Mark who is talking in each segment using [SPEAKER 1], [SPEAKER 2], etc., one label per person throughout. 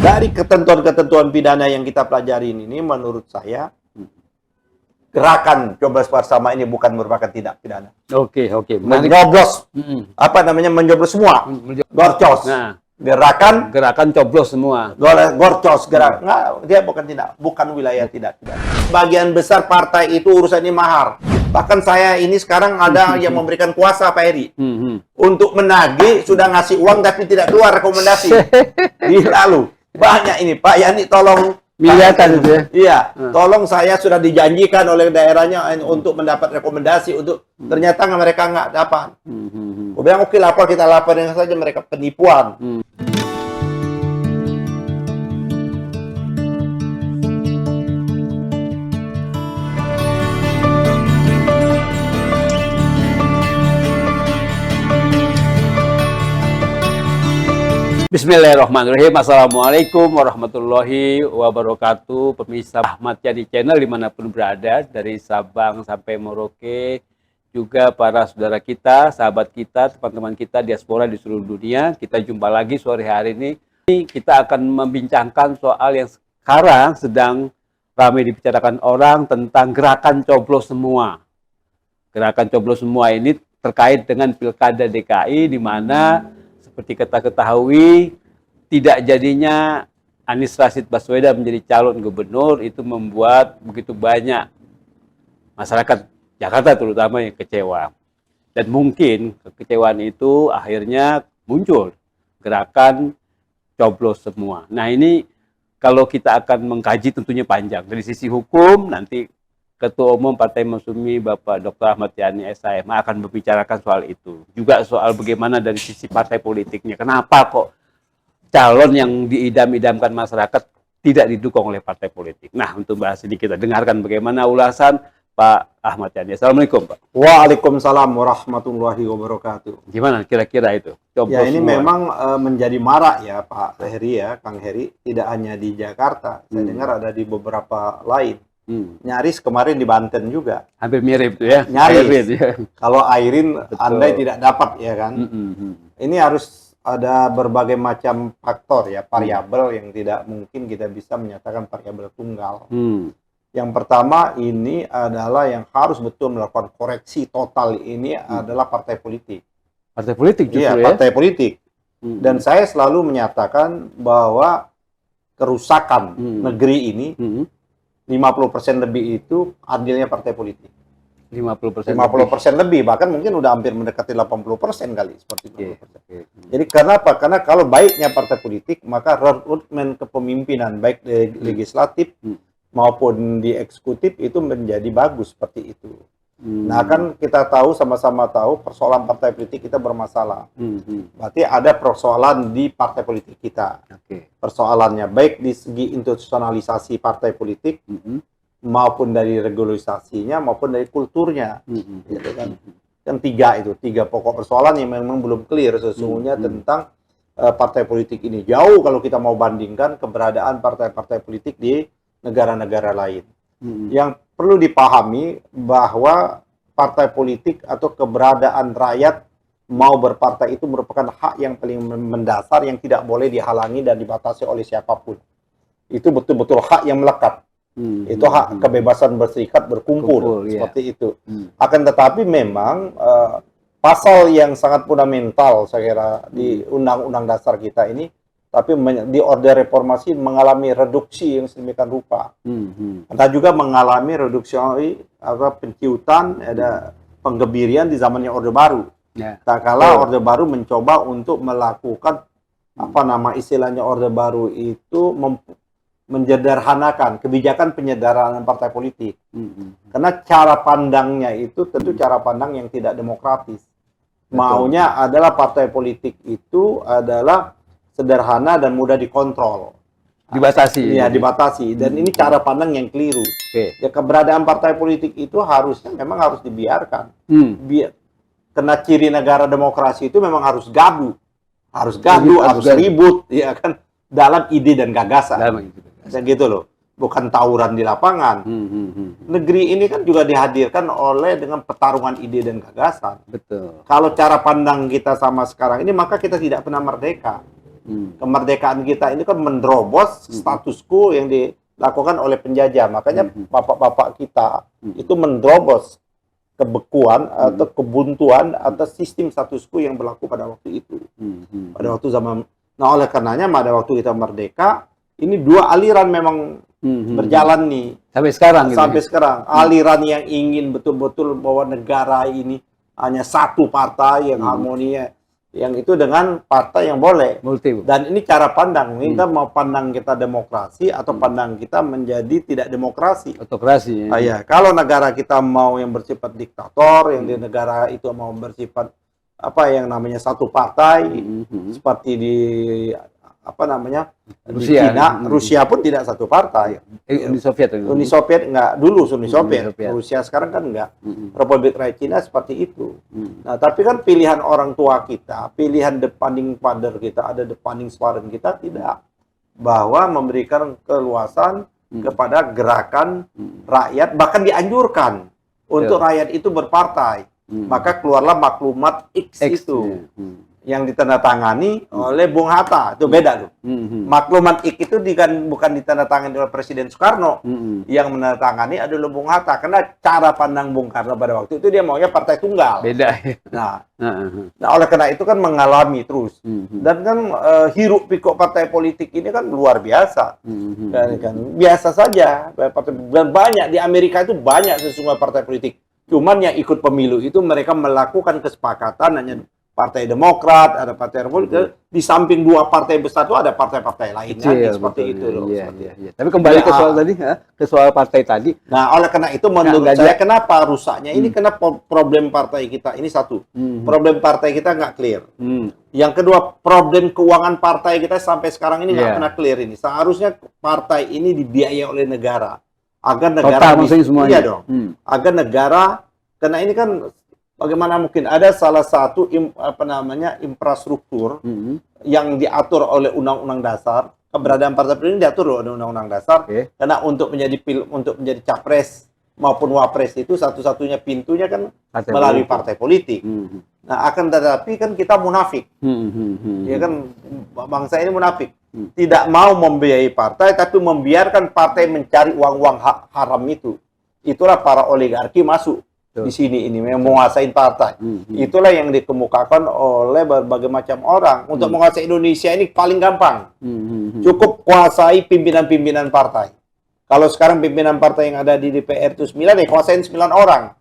[SPEAKER 1] Dari ketentuan-ketentuan pidana yang kita pelajari ini, menurut saya, gerakan coblos bersama ini bukan merupakan tindak pidana.
[SPEAKER 2] Oke.
[SPEAKER 1] Menyoblos, menyoblos semua. Gorcos.
[SPEAKER 2] Nah,
[SPEAKER 1] Gerakan
[SPEAKER 2] coblos semua.
[SPEAKER 1] gorcos, nggak, dia bukan wilayah tidak pidana. Bagian besar partai itu urusannya mahar. Bahkan saya ini sekarang ada yang memberikan kuasa Pak Heri. Untuk menagih, sudah ngasih uang tapi tidak keluar rekomendasi. Lalu banyak ini, Pak Yani tolong
[SPEAKER 2] Miliatan itu ya?
[SPEAKER 1] Iya, tolong, saya sudah dijanjikan oleh daerahnya untuk mendapat rekomendasi, untuk ternyata mereka nggak dapat. Gue bilang oke, lapor, kita laporin saja mereka penipuan.
[SPEAKER 2] Bismillahirrahmanirrahim. Assalamualaikum warahmatullahi wabarakatuh. Pemirsa Ahmad Yani Channel dimanapun berada, dari Sabang sampai Merauke, juga para saudara kita, sahabat kita, teman-teman kita diaspora di seluruh dunia. Kita jumpa lagi sore hari ini. Kita akan membincangkan soal yang sekarang sedang ramai dibicarakan orang, tentang gerakan coblos semua. Gerakan coblos semua ini terkait dengan Pilkada DKI, di mana seperti kita ketahui, tidak jadinya Anies Rashid Baswedan menjadi calon gubernur itu membuat begitu banyak masyarakat Jakarta terutama yang kecewa. Dan mungkin kekecewaan itu akhirnya muncul gerakan coblos semua. Nah, ini kalau kita akan mengkaji tentunya panjang. Dari sisi hukum, nanti Ketua Umum Partai Masyumi Bapak Dr. Ahmad Yani SHM akan membicarakan soal itu. Juga soal bagaimana dari sisi partai politiknya. Kenapa kok calon yang diidam-idamkan masyarakat tidak didukung oleh partai politik. Nah, untuk bahas ini kita dengarkan bagaimana ulasan Pak Ahmad Yani. Assalamualaikum, Pak.
[SPEAKER 1] Waalaikumsalam warahmatullahi wabarakatuh.
[SPEAKER 2] Gimana kira-kira itu?
[SPEAKER 1] Ya, ini semua memang menjadi marak ya Pak Heri ya, Kang Heri. Tidak hanya di Jakarta, saya dengar ada di beberapa lain. Nyaris kemarin di Banten juga.
[SPEAKER 2] Hampir mirip tuh ya.
[SPEAKER 1] Nyaris. Ya. Kalau Airin andai tidak dapat ya kan. Ini harus ada berbagai macam faktor ya, variabel yang tidak mungkin kita bisa menyatakan variabel tunggal. Yang pertama ini adalah yang harus betul melakukan koreksi total ini adalah partai politik.
[SPEAKER 2] Partai politik justru
[SPEAKER 1] ya? Partai politik. Dan saya selalu menyatakan bahwa kerusakan negeri ini 50% lebih itu andilnya partai politik.
[SPEAKER 2] 50%
[SPEAKER 1] lebih, bahkan mungkin udah hampir mendekati 80% kali, seperti itu. Jadi kenapa? Karena kalau baiknya partai politik, maka rekrutmen kepemimpinan baik di legislatif maupun di eksekutif itu menjadi bagus seperti itu. Nah, kan kita tahu, sama-sama tahu persoalan partai politik kita bermasalah. Berarti ada persoalan di partai politik kita. Persoalannya baik di segi institusionalisasi partai politik maupun dari regulasinya maupun dari kulturnya. Gitu kan. Yang tiga pokok persoalan yang memang belum clear sesungguhnya tentang partai politik ini. Jauh kalau kita mau bandingkan keberadaan partai-partai politik di negara-negara lain. Yang perlu dipahami bahwa partai politik atau keberadaan rakyat mau berpartai itu merupakan hak yang paling mendasar yang tidak boleh dihalangi dan dibatasi oleh siapapun. Itu betul-betul hak yang melekat. Itu hak kebebasan berserikat, berkumpul, seperti itu. Akan tetapi memang pasal yang sangat fundamental saya kira di Undang-Undang Dasar kita ini, tapi di Orde Reformasi mengalami reduksi yang sedemikian rupa. Entah juga mengalami reduksi penciutan, ada penggebirian di zamannya Orde Baru. Tak kala Orde Baru mencoba untuk melakukan istilahnya Orde Baru itu menyederhanakan kebijakan penyederhanaan partai politik. Karena cara pandangnya itu tentu cara pandang yang tidak demokratis. Maunya adalah partai politik itu adalah sederhana dan mudah dikontrol.
[SPEAKER 2] Dibatasi.
[SPEAKER 1] Ya, dibatasi. Dan ini cara pandang yang keliru. Ya, keberadaan partai politik itu harusnya memang harus dibiarkan. Karena ciri negara demokrasi itu memang harus gaduh. Harus ribut, ya kan, dalam ide dan gagasan. Gitu loh. Bukan tawuran di lapangan. Negeri ini kan juga dihadirkan oleh dengan pertarungan ide dan gagasan.
[SPEAKER 2] Betul.
[SPEAKER 1] Kalau cara pandang kita sama sekarang ini, maka kita tidak pernah merdeka. Kemerdekaan kita ini kan menerobos status quo yang dilakukan oleh penjajah. Makanya bapak-bapak kita itu menerobos kebekuan atau kebuntuan atau sistem status quo yang berlaku pada waktu itu. Pada waktu zaman, nah oleh karenanya pada waktu kita merdeka, ini dua aliran memang berjalan nih.
[SPEAKER 2] Sampai sekarang.
[SPEAKER 1] Sampai sekarang. Aliran yang ingin betul-betul bahwa negara ini hanya satu partai yang harmonia, yang itu dengan partai yang boleh. Dan ini cara pandang. Kita mau pandang kita demokrasi atau pandang kita menjadi tidak demokrasi.
[SPEAKER 2] Autokrasi.
[SPEAKER 1] Ya. Kalau negara kita mau yang bersifat diktator, yang di negara itu mau bersifat apa yang namanya satu partai, seperti di apa namanya
[SPEAKER 2] Rusia.
[SPEAKER 1] di Cina, Rusia pun tidak satu partai.
[SPEAKER 2] Uni Soviet.
[SPEAKER 1] Uni Soviet enggak, dulu Uni Soviet. Rusia sekarang kan enggak. Republik Rakyat Cina seperti itu. Nah, tapi kan pilihan orang tua kita, pilihan depaning father kita, ada depaning sovereign kita tidak, bahwa memberikan keluasan kepada gerakan rakyat, bahkan dianjurkan untuk rakyat itu berpartai. Maka keluarlah maklumat X itu. Yang ditandatangani oleh Bung Hatta, itu beda tuh. Maklumat X itu bukan ditandatangani oleh Presiden Soekarno, yang menandatangani adalah Bung Hatta, karena cara pandang Bung Karno pada waktu itu dia maunya partai tunggal.
[SPEAKER 2] Beda.
[SPEAKER 1] Nah, oleh karena itu kan mengalami terus, dan kan hiruk pikuk partai politik ini kan luar biasa, kan biasa saja. Dan banyak di Amerika itu banyak sesungguhnya partai politik, cuman yang ikut pemilu itu mereka melakukan kesepakatan hanya Partai Demokrat, ada Partai Republik, di samping dua partai besar itu ada partai-partai lainnya seperti itu loh.
[SPEAKER 2] Iya. Tapi kembali ke soal tadi, ke soal partai tadi.
[SPEAKER 1] Nah, oleh karena itu menurut saya kenapa rusaknya ini, kenapa problem partai kita ini satu, problem partai kita nggak clear. Yang kedua, problem keuangan partai kita sampai sekarang ini nggak pernah clear ini. Seharusnya partai ini dibiayai oleh negara agar negara
[SPEAKER 2] iya
[SPEAKER 1] dong, agar negara, karena ini kan bagaimana mungkin ada salah satu infrastruktur yang diatur oleh Undang-Undang Dasar, keberadaan partai politik diatur oleh Undang-Undang Dasar, karena untuk menjadi capres maupun wapres itu satu-satunya pintunya kan melalui partai politik. Nah, akan tetapi kan kita munafik, ya kan, bangsa ini munafik, tidak mau membiayai partai, tapi membiarkan partai mencari uang-uang haram itu. Itulah para oligarki masuk di sini ini yang menguasai partai. Itulah yang dikemukakan oleh berbagai macam orang. Untuk menguasai Indonesia ini paling gampang. Cukup kuasai pimpinan-pimpinan partai. Kalau sekarang pimpinan partai yang ada di DPR itu 9, ya kuasain 9 orang.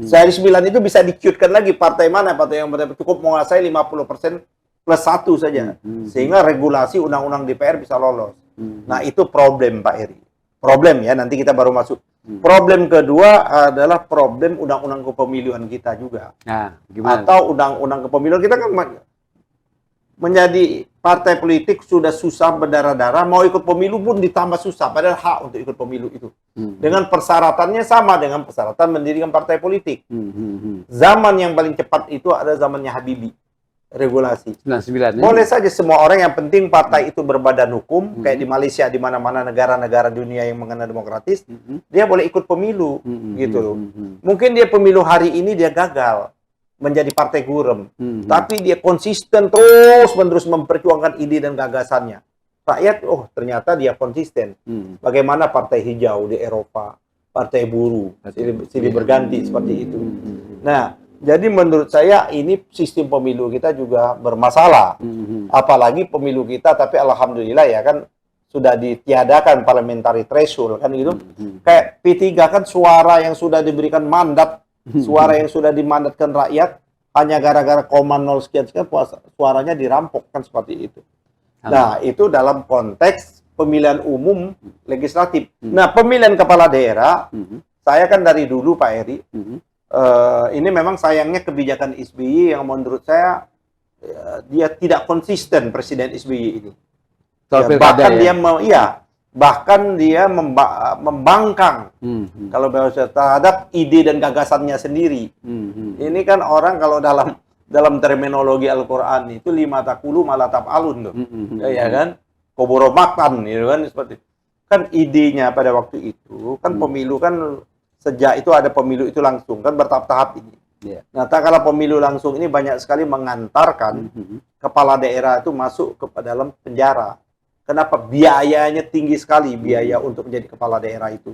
[SPEAKER 1] Dari 9 itu bisa dicuitkan lagi partai mana, partai yang cukup menguasai 50% plus 1 saja. Sehingga regulasi undang-undang DPR bisa lolos. Nah, itu problem Pak Eri. Problem ya, nanti kita baru masuk. Problem kedua adalah problem undang-undang kepemiluan kita juga.
[SPEAKER 2] Nah, gimana?
[SPEAKER 1] Atau undang-undang kepemiluan kita kan menjadi partai politik sudah susah berdarah-darah, mau ikut pemilu pun ditambah susah, padahal hak untuk ikut pemilu itu. Dengan persyaratannya sama dengan persyaratan mendirikan partai politik. Zaman yang paling cepat itu ada zamannya Habibie. Regulasi.
[SPEAKER 2] 99,
[SPEAKER 1] boleh saja semua orang, yang penting partai itu berbadan hukum, kayak di Malaysia, di mana-mana negara-negara dunia yang mengenal demokratis, dia boleh ikut pemilu, gitu loh. Mungkin dia pemilu hari ini dia gagal menjadi partai gurem, tapi dia konsisten terus-menerus memperjuangkan ide dan gagasannya. Rakyat, oh ternyata dia konsisten. Bagaimana partai hijau di Eropa, partai buruh, silih berganti seperti itu. Nah, jadi menurut saya ini sistem pemilu kita juga bermasalah. Apalagi pemilu kita, tapi alhamdulillah ya kan sudah ditiadakan parliamentary threshold kan gitu. Kayak P3 kan suara yang sudah diberikan mandat, suara yang sudah dimandatkan rakyat, hanya gara-gara 0,0 sekian suaranya dirampok kan seperti itu. Nah, itu dalam konteks pemilihan umum legislatif. Nah, pemilihan kepala daerah, saya kan dari dulu Pak Eri, ini memang sayangnya kebijakan SBY yang menurut saya dia tidak konsisten, Presiden SBY ini. Bahkan dia membangkang kalau bahasa terhadap ide dan gagasannya sendiri. Ini kan orang kalau dalam terminologi Al-Qur'an itu lima takulu malah taf'alun tuh. Ya kan? Kuburo maktan gitu kan, seperti kan idenya pada waktu itu kan pemilu kan sejak itu ada pemilu itu langsung kan bertahap-tahap ini.
[SPEAKER 2] Iya.
[SPEAKER 1] Nah, tak kalah pemilu langsung ini banyak sekali mengantarkan kepala daerah itu masuk ke dalam penjara. Kenapa? Biayanya tinggi sekali, biaya untuk menjadi kepala daerah itu.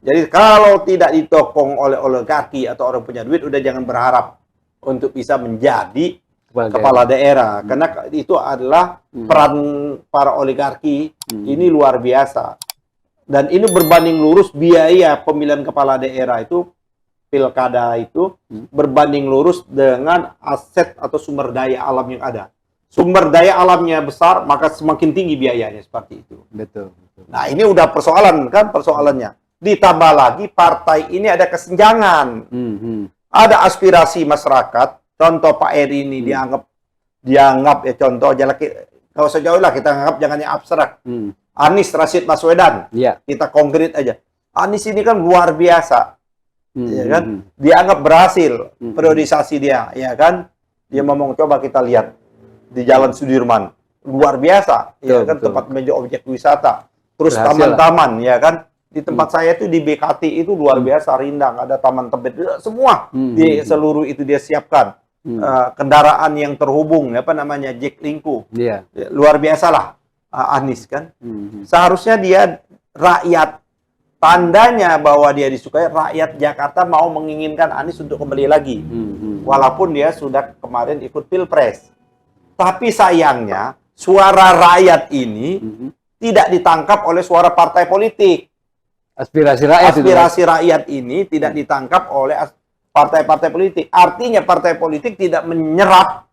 [SPEAKER 1] Jadi kalau tidak ditokong oleh oligarki atau orang punya duit, udah jangan berharap untuk bisa menjadi kepala daerah. Karena itu adalah peran para oligarki ini luar biasa. Dan ini berbanding lurus biaya pemilihan kepala daerah itu, pilkada itu, berbanding lurus dengan aset atau sumber daya alam yang ada. Sumber daya alamnya besar, maka semakin tinggi biayanya, seperti itu.
[SPEAKER 2] Betul.
[SPEAKER 1] Nah, ini udah persoalan kan, persoalannya. Ditambah lagi partai ini ada kesenjangan. Ada aspirasi masyarakat. Contoh Pak Eri ini dianggap ya, contoh aja lah, kalau sejauh lah kita anggap, jangan yang abstrak. Anies Rashid Baswedan, kita konkret aja. Anies ini kan luar biasa, ya kan? Dianggap berhasil periodisasi dia, ya kan? Dia ngomong, coba kita lihat di Jalan Sudirman, luar biasa, ya kan? Tempat menjadi objek wisata, terus taman-taman, ya kan? Di tempat saya itu di BKT itu luar biasa, rindang, ada taman tebet, semua di seluruh itu dia siapkan. Kendaraan yang terhubung, apa namanya, Jack Lingko, luar biasa lah. Anies kan, seharusnya dia rakyat, tandanya bahwa dia disukai, rakyat Jakarta mau menginginkan Anies untuk kembali lagi, walaupun dia sudah kemarin ikut pilpres. Tapi sayangnya suara rakyat ini tidak ditangkap oleh suara partai politik.
[SPEAKER 2] Aspirasi rakyat
[SPEAKER 1] ini tidak ditangkap oleh partai-partai politik. Artinya partai politik tidak menyerap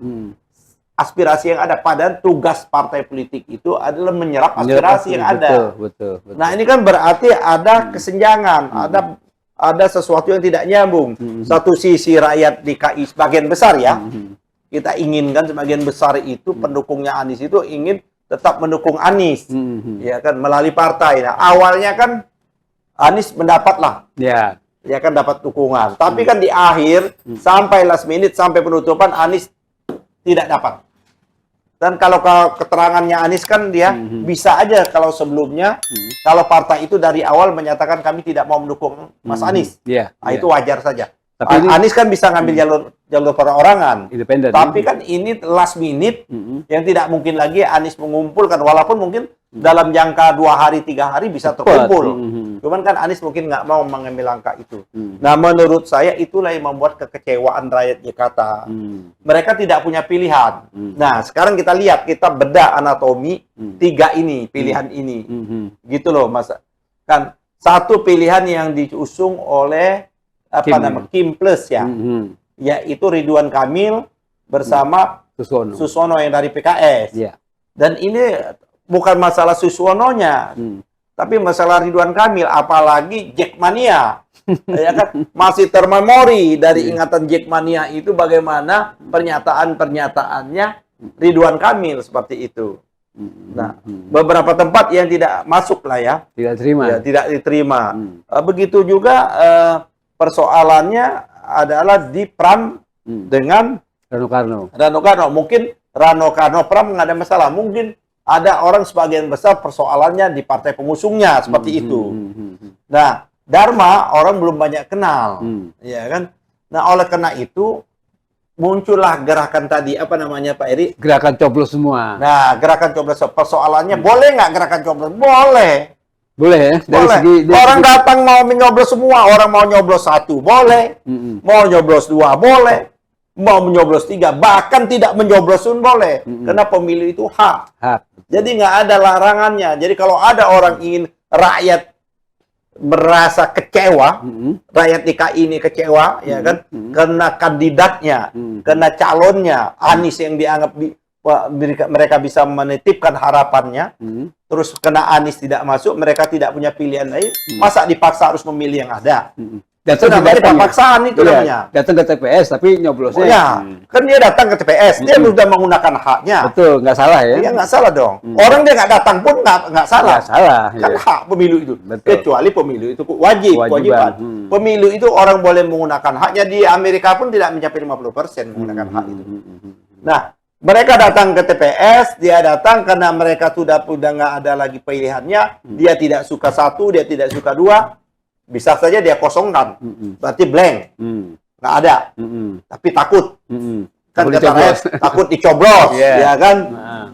[SPEAKER 1] aspirasi yang ada. Padahal tugas partai politik itu adalah menyerap aspirasi yang ada.
[SPEAKER 2] Betul.
[SPEAKER 1] Nah, ini kan berarti ada kesenjangan, ada sesuatu yang tidak nyambung. Satu sisi rakyat DKI sebagian besar ya, kita inginkan sebagian besar itu pendukungnya Anies itu ingin tetap mendukung Anies, ya kan, melalui partai. Nah, awalnya kan Anies mendapatlah, ya kan, dapat dukungan. Tapi kan di akhir sampai last minute, sampai penutupan, Anies tidak dapat. Dan kalau keterangannya Anies kan dia bisa aja kalau sebelumnya, kalau partai itu dari awal menyatakan kami tidak mau mendukung Mas Anies, itu wajar saja. Tapi Anies kan bisa ngambil jalur perorangan,
[SPEAKER 2] independen.
[SPEAKER 1] Tapi kan ini last minute yang tidak mungkin lagi Anies mengumpulkan, walaupun mungkin dalam jangka 2 hari 3 hari bisa terkumpul. Cuman kan Anies mungkin nggak mau mengambil langkah itu. Nah, menurut saya itulah yang membuat kekecewaan rakyat Jakarta. Mereka tidak punya pilihan. Nah, sekarang kita lihat, kita bedah anatomi 3 ini, pilihan ini. Gitu loh, Mas. Kan satu pilihan yang diusung oleh Kim Plus ya, yaitu Ridwan Kamil bersama Susono yang dari PKS. Dan ini bukan masalah Susononya, tapi masalah Ridwan Kamil, apalagi Jackmania. Ya kan, masih termemori dari ingatan Jackmania itu bagaimana pernyataan-pernyataannya Ridwan Kamil seperti itu. Nah, beberapa tempat yang tidak masuk lah ya, tidak diterima. Begitu juga persoalannya adalah di Pram dengan Rano Karno. Mungkin Rano Karno Pram nggak ada masalah. Mungkin ada orang sebagian besar persoalannya di partai pengusungnya seperti itu. Nah, Dharma orang belum banyak kenal, ya kan? Nah, oleh karena itu muncullah gerakan tadi, apa namanya Pak Eri?
[SPEAKER 2] Gerakan coblos semua.
[SPEAKER 1] Nah, gerakan coblos, persoalannya boleh nggak gerakan coblos? Boleh.
[SPEAKER 2] Boleh ya? Dari
[SPEAKER 1] orang datang mau menyoblos semua, orang mau nyoblos 1 boleh, mau nyoblos 2 boleh, mau menyoblos 3, bahkan tidak menyoblos pun boleh, karena pemilu itu hak. Jadi nggak ada larangannya. Jadi kalau ada orang ingin rakyat merasa kecewa, rakyat DKI ini kecewa, ya kan, karena kandidatnya, karena calonnya Anies yang dianggap mereka bisa menitipkan harapannya, terus kena Anies tidak masuk, mereka tidak punya pilihan lain, masa dipaksa harus memilih yang ada?
[SPEAKER 2] Datang
[SPEAKER 1] namanya paksaan itu namanya.
[SPEAKER 2] Datang ke TPS tapi nyoblosnya.
[SPEAKER 1] Ya, kan dia datang ke TPS, dia sudah menggunakan haknya.
[SPEAKER 2] Betul, nggak salah ya?
[SPEAKER 1] Dia nggak salah dong. Orang dia nggak datang pun nggak salah.
[SPEAKER 2] Nggak salah.
[SPEAKER 1] Kan hak pemilu itu.
[SPEAKER 2] Betul.
[SPEAKER 1] Kecuali pemilu itu kewajiban. Pemilu itu orang boleh menggunakan haknya. Di Amerika pun tidak mencapai 50% menggunakan hak itu. Nah, mereka datang ke TPS, dia datang karena mereka sudah nggak ada lagi pilihannya. Dia tidak suka 1, dia tidak suka 2. Bisa saja dia kosongkan, berarti blank. nggak ada. Tapi takut. Kan
[SPEAKER 2] Takut
[SPEAKER 1] kata
[SPEAKER 2] dicoblos.
[SPEAKER 1] rakyat, takut dicoblos, ya kan?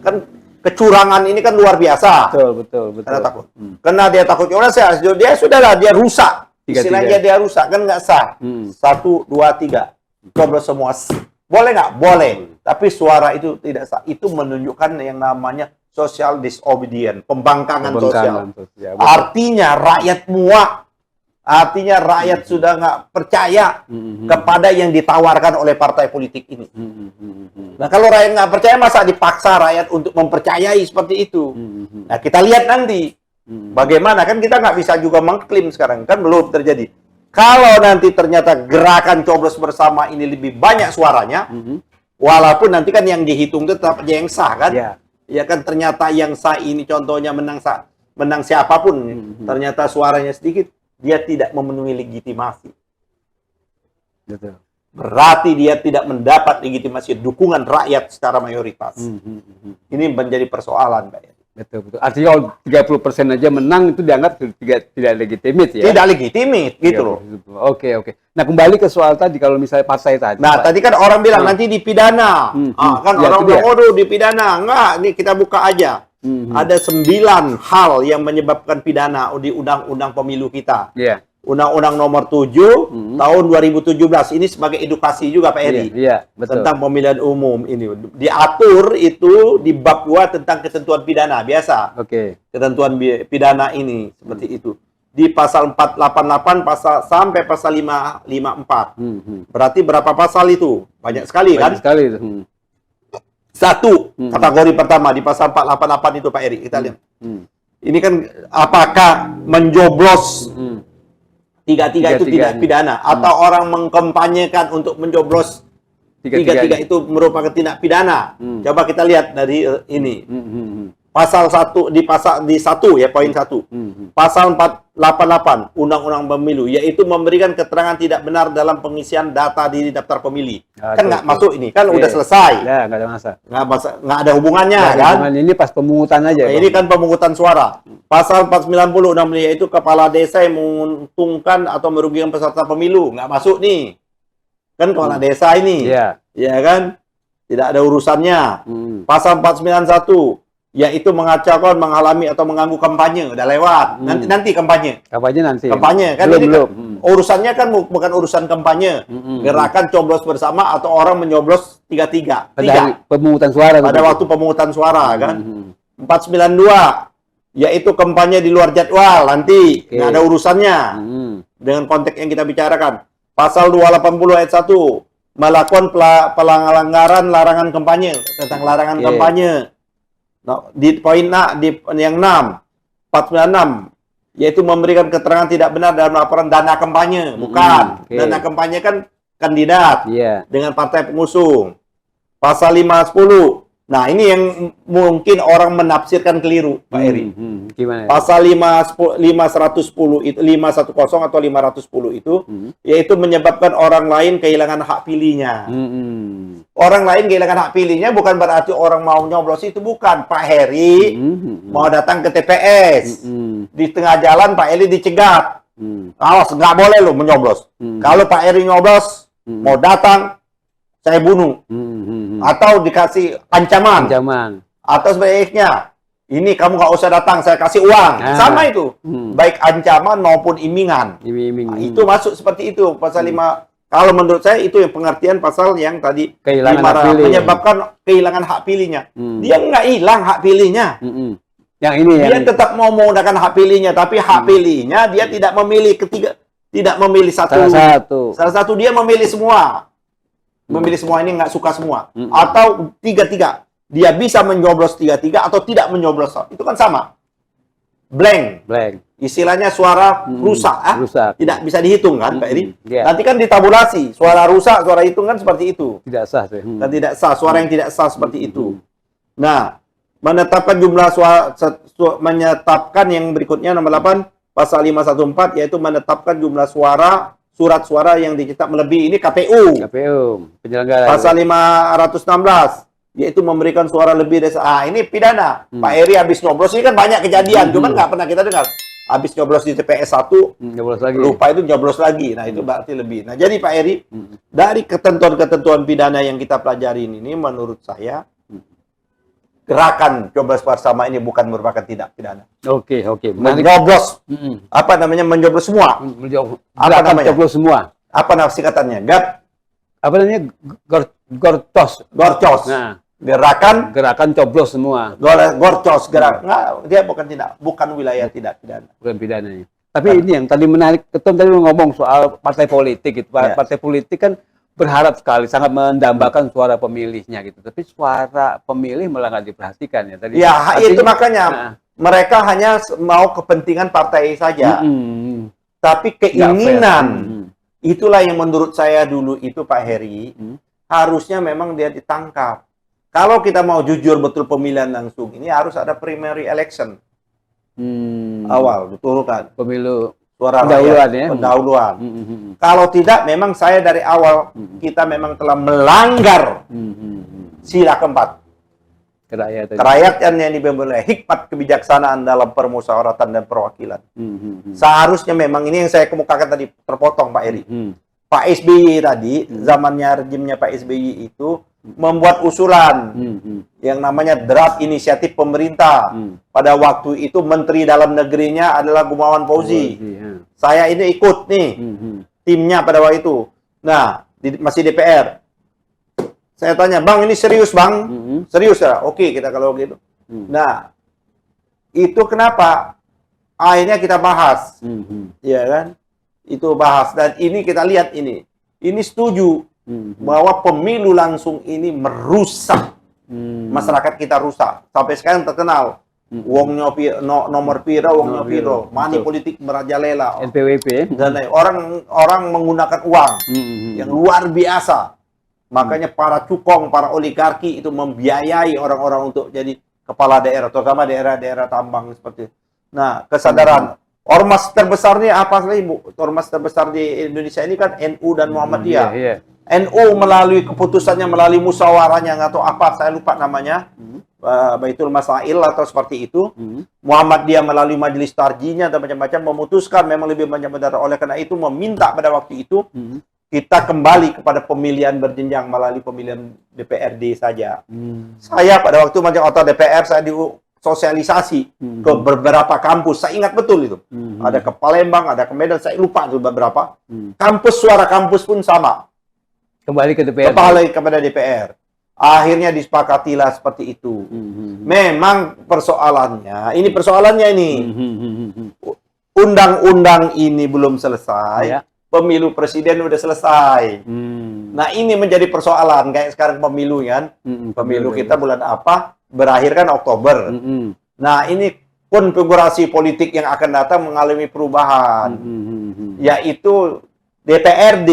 [SPEAKER 1] Kan kecurangan ini kan luar biasa.
[SPEAKER 2] Betul.
[SPEAKER 1] Karena takut. Karena dia takut coblos, dia sudahlah, dia rusak. Istilahnya dia rusak, kan nggak sah. 1, 2, 3. Coblos semua. Boleh nggak? Boleh. Tapi suara itu tidak sah. Itu menunjukkan yang namanya social disobedience, pembangkangan sosial. Artinya rakyat muak. Artinya rakyat sudah nggak percaya kepada yang ditawarkan oleh partai politik ini. Nah, kalau rakyat nggak percaya, masa dipaksa rakyat untuk mempercayai seperti itu? Nah, kita lihat nanti bagaimana. Kan kita nggak bisa juga mengklaim sekarang, kan belum terjadi. Kalau nanti ternyata gerakan coblos bersama ini lebih banyak suaranya, walaupun nanti kan yang dihitung tetap aja yang sah kan? Ya kan, ternyata yang sah ini contohnya menang siapapun, ternyata suaranya sedikit, dia tidak memenuhi legitimasi.
[SPEAKER 2] Betul.
[SPEAKER 1] Berarti dia tidak mendapat legitimasi dukungan rakyat secara mayoritas. Ini menjadi persoalan, Pak Eri.
[SPEAKER 2] Betul. Artinya kalau 30% aja menang itu dianggap tidak legitimit ya?
[SPEAKER 1] Tidak legitimit, gitu loh.
[SPEAKER 2] Oke. Nah, kembali ke soal tadi, kalau misalnya partai tadi.
[SPEAKER 1] Nah, tadi kan orang bilang nanti dipidana. Kan
[SPEAKER 2] Ya,
[SPEAKER 1] orang
[SPEAKER 2] itu
[SPEAKER 1] bilang,
[SPEAKER 2] dia.
[SPEAKER 1] waduh dipidana. Enggak, ini kita buka aja. Ada 9 hal yang menyebabkan pidana di Undang-Undang Pemilu kita.
[SPEAKER 2] Iya.
[SPEAKER 1] Undang-Undang nomor 7 tahun 2017. Ini sebagai edukasi juga, Pak Eri.
[SPEAKER 2] Iya, betul.
[SPEAKER 1] Tentang pemilihan umum ini. Diatur itu di bab 2 tentang ketentuan pidana. Biasa.
[SPEAKER 2] Oke.
[SPEAKER 1] Ketentuan pidana ini. Seperti itu. Di pasal 488 sampai pasal 554. Berarti berapa pasal itu? Banyak sekali kan?
[SPEAKER 2] Banyak sekali itu.
[SPEAKER 1] Satu, kategori pertama di pasal 488 itu, Pak Eri. Kita lihat. Ini kan apakah menjoblos tiga-tiga itu tidak pidana, atau orang mengkampanyekan untuk mencoblos tiga-tiga itu merupakan tindak pidana. Coba kita lihat dari ini. Pasal 1 di 1 ya, poin 1. Pasal 488 Undang-Undang Pemilu, yaitu memberikan keterangan tidak benar dalam pengisian data di daftar pemilih. Kan nggak masuk ini, kan udah selesai.
[SPEAKER 2] Ya, nggak ada masa.
[SPEAKER 1] Nggak ada hubungannya kan?
[SPEAKER 2] Ini pas pemungutan aja.
[SPEAKER 1] Nah, ini kan pemungutan suara. Pasal 490 Undang Pemilu, yaitu kepala desa yang menguntungkan atau merugikan peserta pemilu. Nggak masuk nih. Kan kepala desa ini.
[SPEAKER 2] Iya.
[SPEAKER 1] Ya kan? Tidak ada urusannya. Pasal 491, yaitu mengacaukan, menghalangi atau mengganggu kampanye. Udah lewat. Nanti kampanye. Kampanye kan
[SPEAKER 2] belum,
[SPEAKER 1] ini
[SPEAKER 2] belum.
[SPEAKER 1] Urusannya kan bukan urusan kampanye. Gerakan coblos bersama atau orang menyoblos tiga-tiga.
[SPEAKER 2] Pada pemungutan suara.
[SPEAKER 1] Pada waktu pemungutan suara kan. 492, yaitu kampanye di luar jadwal. Nanti nggak ada urusannya dengan konteks yang kita bicarakan. Pasal 280 ayat 1, melakukan pelanggaran larangan kampanye. Tentang larangan kampanye. Nah, di poin di yang 6, 496, yaitu memberikan keterangan tidak benar dalam laporan dana kampanye. Bukan. Dana kampanye kan kandidat dengan partai pengusung. Pasal 510. Nah, ini yang mungkin orang menafsirkan keliru, Pak Eri.
[SPEAKER 2] Gimana?
[SPEAKER 1] Pasal 510 itu 510 atau 510 itu yaitu menyebabkan orang lain kehilangan hak pilihnya. Orang lain kehilangan hak pilihnya bukan berarti orang mau nyoblos, itu bukan, Pak Heri. Mau datang ke TPS. Di tengah jalan Pak Heri dicegat. Awas, nggak boleh lo menyoblos. Kalau Pak Heri nyoblos, mau datang, saya bunuh. Atau dikasih ancaman. Atau sebaliknya, ini kamu nggak usah datang, saya kasih uang. Sama itu. Baik ancaman maupun imingan. Nah, itu masuk seperti itu. Pasal 5. Kalau menurut saya itu yang pengertian pasal yang tadi menyebabkan kehilangan hak pilihnya. Dia nggak hilang hak pilihnya.
[SPEAKER 2] Yang ini
[SPEAKER 1] dia tetap mau menggunakan hak pilihnya, tapi hak pilihnya dia tidak memilih tidak memilih salah satu dia memilih semua. Memilih semua, ini nggak suka semua. Atau tiga-tiga. Dia bisa menyoblos tiga-tiga atau tidak menyoblos. Itu kan sama. Blank. Istilahnya suara rusak. Tidak bisa dihitung kan, Pak Eri? Nanti kan ditabulasi. Suara rusak, suara hitung kan seperti itu.
[SPEAKER 2] Tidak sah.
[SPEAKER 1] Dan tidak sah. Suara yang tidak sah seperti itu. Nah, menetapkan jumlah suara, menetapkan yang berikutnya nomor 8, pasal 514, yaitu menetapkan jumlah surat suara yang dicetak melebihi. Ini KPU.
[SPEAKER 2] Penyelenggara.
[SPEAKER 1] Pasal 516, yaitu memberikan suara lebih dari ini pidana. Pak Heri habis nyoblos, ini kan banyak kejadian, cuman nggak pernah kita dengar. habis nyoblos di TPS 1,
[SPEAKER 2] Nyoblos lagi.
[SPEAKER 1] lupa itu nyoblos lagi. Nah, itu berarti lebih. Nah, jadi Pak Eri, dari ketentuan-ketentuan pidana yang kita pelajari ini, menurut saya, gerakan coblos bersama ini bukan merupakan tindak pidana.
[SPEAKER 2] Oke.
[SPEAKER 1] Menyoblos, apa namanya, menyoblos semua. Apa namanya?
[SPEAKER 2] Coblos semua.
[SPEAKER 1] Apa nama singkatannya?
[SPEAKER 2] Apa namanya? Gorcos.
[SPEAKER 1] Gorcos.
[SPEAKER 2] Nah,
[SPEAKER 1] Gerakan
[SPEAKER 2] coblos semua.
[SPEAKER 1] Gorcos, nggak, dia bukan wilayah tidak pidana.
[SPEAKER 2] Bukan pidananya. Tapi ini yang tadi menarik, Ketum tadi ngomong soal partai politik gitu. Partai politik kan berharap sekali, sangat mendambakan suara pemilihnya gitu. Tapi suara pemilih malah nggak diperhatikan ya tadi.
[SPEAKER 1] Ya,
[SPEAKER 2] artinya,
[SPEAKER 1] itu makanya mereka hanya mau kepentingan partai saja. Tapi keinginan, itulah yang menurut saya dulu itu Pak Heri, harusnya memang dia ditangkap. Kalau kita mau jujur betul pemilihan langsung, ini harus ada primary election. Awal, betul kan?
[SPEAKER 2] Pemilu
[SPEAKER 1] suara
[SPEAKER 2] pendahuluan
[SPEAKER 1] rakyat,
[SPEAKER 2] ya.
[SPEAKER 1] pendahuluan. Kalau tidak, memang saya dari awal kita memang telah melanggar sila keempat. Kerakyatan yang dipimpin oleh hikmat kebijaksanaan dalam permusyawaratan dan perwakilan. Seharusnya memang ini yang saya kemukakan tadi terpotong Pak Eri. Pak SBY tadi, zamannya rejimnya Pak SBY itu membuat usulan yang namanya draft inisiatif pemerintah. Pada waktu itu Menteri Dalam Negerinya adalah Gumawan Fauzi. Saya ini ikut nih, timnya pada waktu itu. Nah, masih DPR. Saya tanya, Bang, ini serius, Bang? Serius ya? Oke, kita kalau gitu. Nah, itu kenapa? Akhirnya kita bahas. Ya kan? Itu bahas. Dan ini kita lihat ini. Ini setuju bahwa pemilu langsung ini merusak. Masyarakat kita rusak. Sampai sekarang terkenal. Wongnya nomor pira, wongnya piro. Money politik merajalela.
[SPEAKER 2] NPWP.
[SPEAKER 1] Dan orang menggunakan uang yang luar biasa. Makanya para cukong, para oligarki itu membiayai orang-orang untuk jadi kepala daerah, terutama daerah-daerah tambang seperti itu. Nah, kesadaran ormas terbesarnya apa sih, Bu? Ormas terbesar di Indonesia ini kan NU dan Muhammadiyah. NU melalui keputusannya, melalui musyawarahnya atau apa, saya lupa namanya, Baitul Masail atau seperti itu. Muhammadiyah melalui majelis tarjinya dan macam-macam memutuskan memang lebih banyak benar. Oleh karena itu meminta pada waktu itu kita kembali kepada pemilihan berjenjang melalui pemilihan DPRD saja. Saya pada waktu menjadi anggota DPR, saya disosialisasi ke beberapa kampus. Saya ingat betul itu. Ada ke Palembang, ada ke Medan, saya lupa itu beberapa. Kampus, suara kampus pun sama.
[SPEAKER 2] Kembali ke DPR.
[SPEAKER 1] Kembali kepada DPR. Akhirnya disepakatilah seperti itu. Memang persoalannya, ini persoalannya ini. Undang-undang ini belum selesai. Pemilu presiden udah selesai. Nah, ini menjadi persoalan kayak sekarang pemilu kan. Pemilu kita bulan apa? Berakhir kan Oktober. Nah, ini konfigurasi politik yang akan datang mengalami perubahan. Yaitu DPRD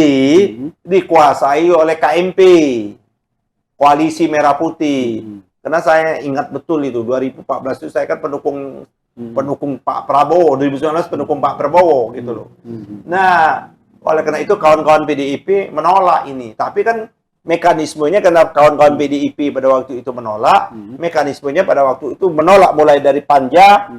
[SPEAKER 1] dikuasai oleh KMP. Koalisi Merah Putih. Karena saya ingat betul itu 2014 itu saya kan pendukung Pak Prabowo, 2019 pendukung Pak Prabowo gitu loh. Nah, oleh karena itu kawan-kawan PDIP menolak ini. Tapi kan mekanismenya karena kawan-kawan PDIP pada waktu itu menolak, mekanismenya pada waktu itu menolak mulai dari Panja,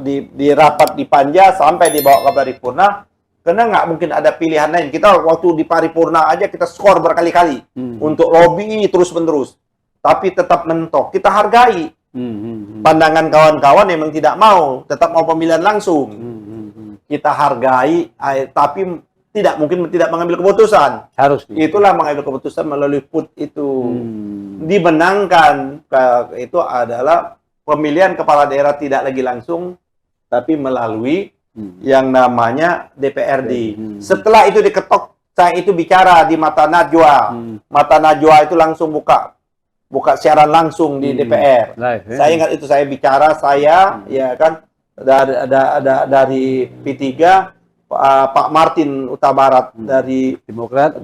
[SPEAKER 1] di rapat di Panja sampai dibawa ke paripurna. Karena nggak mungkin ada pilihan lain. Kita waktu di paripurna aja kita skor berkali-kali untuk lobby terus-menerus. Tapi tetap mentok. Kita hargai pandangan kawan-kawan memang tidak mau, tetap mau pemilihan langsung. Kita hargai, tapi tidak mungkin tidak mengambil keputusan.
[SPEAKER 2] Harus.
[SPEAKER 1] Itulah mengambil keputusan melalui PUT itu. Dimenangkan itu adalah pemilihan kepala daerah tidak lagi langsung, tapi melalui yang namanya DPRD. Setelah itu diketok, saya itu bicara di Mata Najwa. Mata Najwa itu langsung buka siaran langsung di DPR. Saya ingat itu, saya bicara, ya kan, dari P3, Pak Martin Utabarat dari
[SPEAKER 2] Demokrat,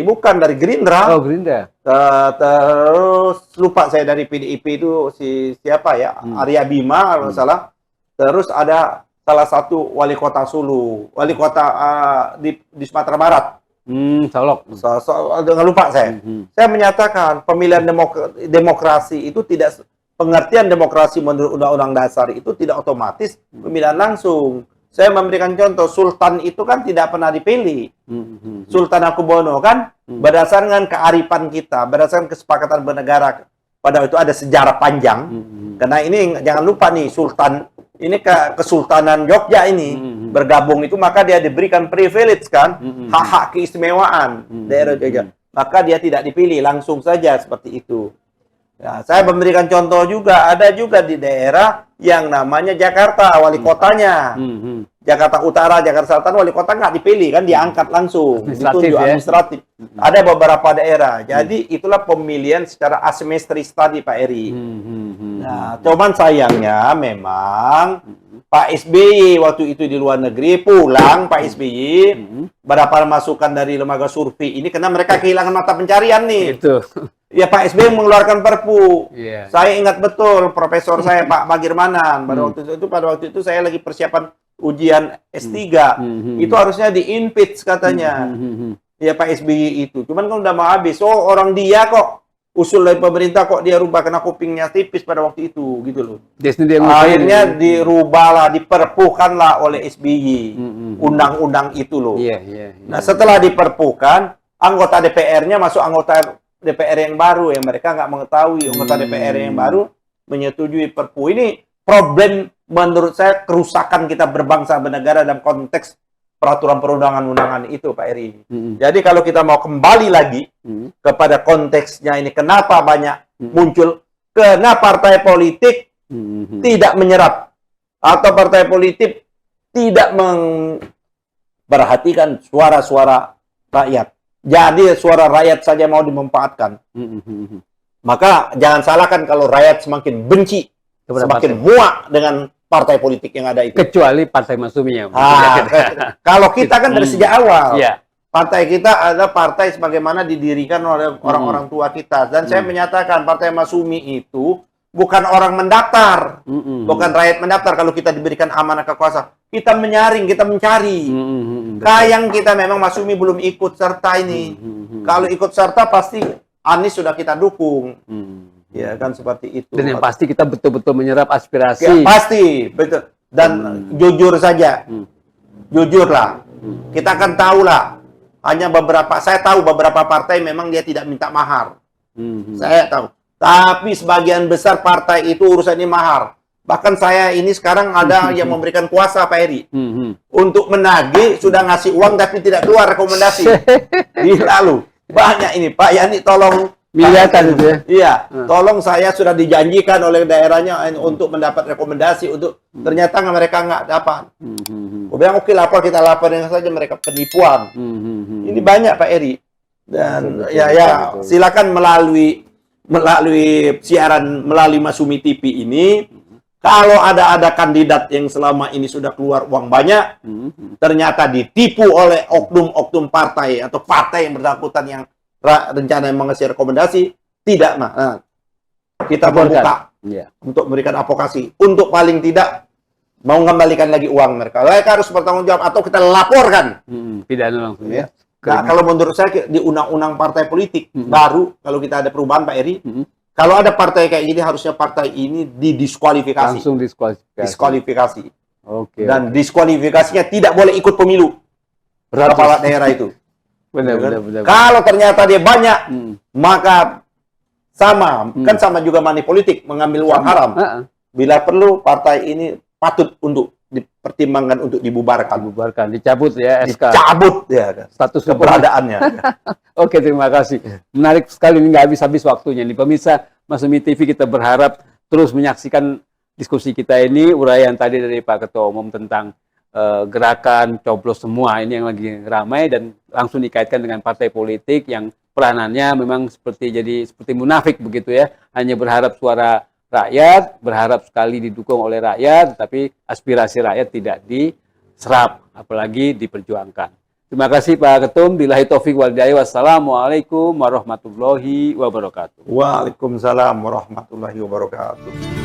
[SPEAKER 1] bukan dari Gerindra.
[SPEAKER 2] Oh, Gerindra.
[SPEAKER 1] Terus lupa saya dari PDIP itu siapa ya? Arya Bima kalau salah. Terus ada salah satu wali kota Sulu, wali kota di Sumatera Barat.
[SPEAKER 2] Salok.
[SPEAKER 1] Jangan lupa saya. Saya menyatakan pemilihan demokrasi itu tidak, pengertian demokrasi menurut Undang-Undang Dasar itu tidak otomatis pemilihan langsung. Saya memberikan contoh, Sultan itu kan tidak pernah dipilih. Sultan Hamengkubuwono kan berdasarkan kearifan kita, berdasarkan kesepakatan bernegara. Pada itu ada sejarah panjang. Karena ini jangan lupa nih, Sultan ini Kesultanan Jogja ini bergabung itu, maka dia diberikan privilege kan, hak-hak keistimewaan daerah Jogja. Maka dia tidak dipilih, langsung saja seperti itu. Ya, saya memberikan contoh juga, ada juga di daerah yang namanya Jakarta, wali kotanya. Jakarta Utara, Jakarta Selatan, wali kota nggak dipilih, kan diangkat langsung. Ditunjuk administratif. Ada beberapa daerah. Jadi itulah pemilihan secara asimetris tadi, Pak Eri. Nah, cuman sayangnya memang Pak SBY waktu itu di luar negeri, pulang Pak SBY, berapa masukan dari lembaga survei ini, karena mereka kehilangan mata pencarian nih. Itu. Ya Pak SBY mengeluarkan Perpu. Saya ingat betul profesor saya Pak Bagirmanan pada waktu itu saya lagi persiapan ujian S3. Itu harusnya di-impeach katanya. Ya Pak SBY itu. Cuman kan udah mau habis. Oh, orang dia kok usul dari pemerintah kok dia rubah karena kupingnya tipis pada waktu itu gitu loh. Akhirnya dirubahlah, diperpukanlah oleh SBY undang-undang itu loh. Nah, setelah diperpukan, anggota DPR-nya masuk anggota DPR yang baru, yang mereka nggak mengetahui anggota DPR yang baru menyetujui Perpu. Ini problem menurut saya kerusakan kita berbangsa bernegara dalam konteks peraturan perundangan-undangan itu, Pak Eri. Jadi kalau kita mau kembali lagi kepada konteksnya ini, kenapa banyak muncul, karena partai politik tidak menyerap atau partai politik tidak memperhatikan suara-suara rakyat. Jadi suara rakyat saja mau dimanfaatkan. Maka jangan salahkan kalau rakyat semakin benci, semakin muak dengan partai politik yang ada itu.
[SPEAKER 2] Kecuali Partai Masyumi ya.
[SPEAKER 1] Kalau kita kan dari sejak awal, partai kita adalah partai sebagaimana didirikan oleh orang-orang tua kita. Dan saya menyatakan Partai Masyumi itu bukan orang mendaftar, bukan rakyat mendaftar. Kalau kita diberikan amanah kekuasaan, kita menyaring, kita mencari. Yang kita memang Masyumi belum ikut serta ini. Kalau ikut serta pasti Anies sudah kita dukung. Ya kan seperti itu.
[SPEAKER 2] Dan yang pasti kita betul-betul menyerap aspirasi.
[SPEAKER 1] Ya, pasti, betul. Dan jujur saja, jujurlah. Kita akan tahulah. Hanya beberapa, saya tahu beberapa partai memang dia tidak minta mahar. Saya tahu. Tapi sebagian besar partai itu urusannya mahar. Bahkan saya ini sekarang ada yang memberikan kuasa, Pak Eri. Untuk menagih, sudah ngasih uang tapi tidak keluar rekomendasi. Lalu, banyak ini. Pak Yani tolong.
[SPEAKER 2] Miliatan itu ya?
[SPEAKER 1] Iya, tolong saya sudah dijanjikan oleh daerahnya untuk mendapat rekomendasi. Ternyata mereka nggak dapat. Aku bilang, oke, lapor, kita laporin saja mereka penipuan. Ini banyak, Pak Eri. Dan silakan melalui siaran, melalui Masyumi TV ini, kalau ada kandidat yang selama ini sudah keluar uang banyak, ternyata ditipu oleh oknum-oknum partai atau partai yang bersangkutan yang rencana yang mengasih rekomendasi, tidak, kita membuka untuk memberikan advokasi, untuk paling tidak mau mengembalikan lagi uang mereka. Mereka harus bertanggung jawab atau kita laporkan.
[SPEAKER 2] Pidana langsung ya.
[SPEAKER 1] Nah, kalau menurut saya di undang-undang partai politik baru, kalau kita ada perubahan, Pak Eri, kalau ada partai kayak gini, harusnya partai ini didiskualifikasi.
[SPEAKER 2] Langsung
[SPEAKER 1] diskualifikasi.
[SPEAKER 2] Oke.
[SPEAKER 1] Dan diskualifikasinya tidak boleh ikut pemilu kepala daerah itu.
[SPEAKER 2] Benar.
[SPEAKER 1] Kalau ternyata dia banyak, maka sama, kan sama juga money politik, mengambil uang haram. Bila perlu, partai ini patut untuk dipertimbangkan untuk dibubarkan.
[SPEAKER 2] Dicabut ya SK.
[SPEAKER 1] Dicabut ya
[SPEAKER 2] status
[SPEAKER 1] keberadaannya.
[SPEAKER 2] Oke, terima kasih. Menarik sekali, ini nggak habis-habis waktunya. Nih pemirsa Masyumi TV, kita berharap terus menyaksikan diskusi kita ini, uraian tadi dari Pak Ketua Umum tentang gerakan coblos semua ini yang lagi ramai dan langsung dikaitkan dengan partai politik yang peranannya memang seperti munafik begitu ya, hanya berharap suara rakyat, berharap sekali didukung oleh rakyat, tapi aspirasi rakyat tidak diserap, apalagi diperjuangkan. Terima kasih Pak Ketum. Billahi taufik wal hidayah. Wassalamualaikum warahmatullahi wabarakatuh.
[SPEAKER 1] Waalaikumsalam warahmatullahi wabarakatuh.